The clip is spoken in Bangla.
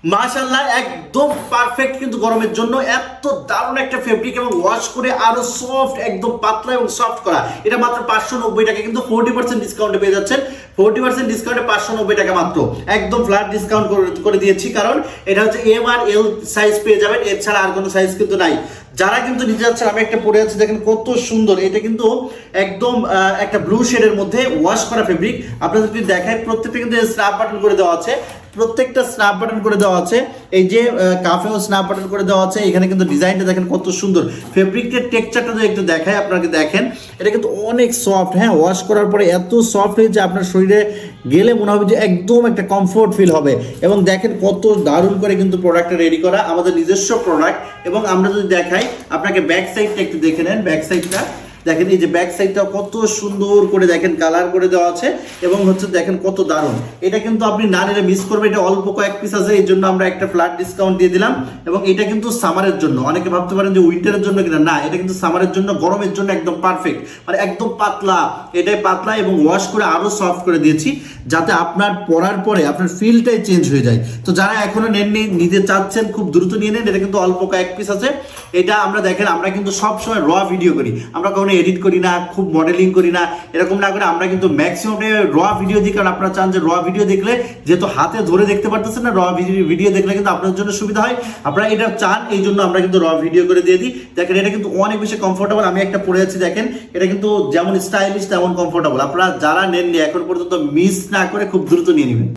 মাশাআল্লাহ একদম পারফেক্ট কিন্তু গরমের জন্য এত দারুণ একটা ফেব্রিক এবং ওয়াশ করে আরো সফট একদম পাতলা এবং সফট করা। এটা মাত্র 590 টাকা কিন্তু 40% ডিসকাউন্টে পেয়ে যাচ্ছেন। 40% ডিসকাউন্টে 590 টাকা মাত্র, একদম ফ্ল্যাট ডিসকাউন্ট করে দিয়েছি, কারণ এটা হচ্ছে এম আর এল সাইজ পেয়ে যাবেন, এর ছাড়া আর কোনো সাইজ কিন্তু নাই। যারা কিন্তু নিতে যাচ্ছেন, আমি একটা পরে আছি দেখেন কত সুন্দর, এটা কিন্তু একদম একটা ব্লু শেডের মধ্যে ওয়াশ করা ফেব্রিক। আপনাদের যদি দেখায় প্রত্যেকটা কিন্তু স্ন্যাপ বাটন করে দেওয়া আছে, প্রত্যেকটা স্ন্যাপ বাটন করে দেওয়া আছে, এই যে কাফেও স্ন্যাপ বাটন করে দেওয়া আছে। এখানে কিন্তু ডিজাইনটা দেখেন কত সুন্দর, ফেব্রিকের টেক্সচারটা যদি একটু দেখায় আপনাকে, দেখেন এটা কিন্তু অনেক সফট। হ্যাঁ, ওয়াশ করার পরে এত সফট হয়ে যে আপনার শরীরে গেলে মনে হবে যে একদম একটা কমফোর্ট ফিল হবে। এবং দেখেন কত দারুণ করে কিন্তু প্রোডাক্টটা রেডি করা, আমাদের নিজস্ব প্রোডাক্ট। এবং আমরা যদি দেখাই আপনাকে ব্যাক সাইডটা একটু দেখে নেন, ব্যাক সাইডটা দেখেন, এই যে ব্যাক সাইডটা কত সুন্দর করে দেখেন কালার করে দেওয়া আছে, এবং হচ্ছে দেখেন কত দারুণ। এটা কিন্তু আপনি না নিলে মিস করবেন, এটা অল্প কয়েক পিস আছে, এই জন্য আমরা একটা ফ্ল্যাট ডিসকাউন্ট দিয়ে দিলাম। এবং এটা কিন্তু সামারের জন্য, অনেকে ভাবতে পারেন যে উইন্টারের জন্য কিনা, না, এটা কিন্তু সামারের জন্য, গরমের জন্য একদম পারফেক্ট। মানে একদম পাতলা, এটাই পাতলা এবং ওয়াশ করে আরো সফট করে দিয়েছি, যাতে আপনার পরার পরে আপনার ফিলটাই চেঞ্জ হয়ে যায়। তো যারা এখনো নেননি, নিতে চাচ্ছেন, খুব দ্রুত নিয়ে নেন, এটা কিন্তু অল্প কয়েক পিস আছে। এটা আমরা দেখেন, আমরা কিন্তু সবসময় র ভিডিও করি, আমরা কখনো এডিট করি না, খুব মডেলিং করি না, এরকম না করে আমরা কিন্তু ম্যাক্সিমাম র ভিডিও দিই। কারণ আপনারা চান যে র ভিডিও দেখলে, যেহেতু হাতে ধরে দেখতে পারতেছেন না, র ভিডিও দেখলে কিন্তু আপনার জন্য সুবিধা হয়, আপনারা এটা চান, এই জন্য আমরা কিন্তু র ভিডিও করে দিয়ে দিই। দেখেন এটা কিন্তু অনেক বেশি কমফোর্টেবল, আমি একটা পরে আছি দেখেন, এটা কিন্তু যেমন স্টাইলিশ তেমন কমফোর্টেবল। আপনারা যারা নেননি এখন পর্যন্ত মিস না করে খুব দ্রুত নিয়ে নেবেন।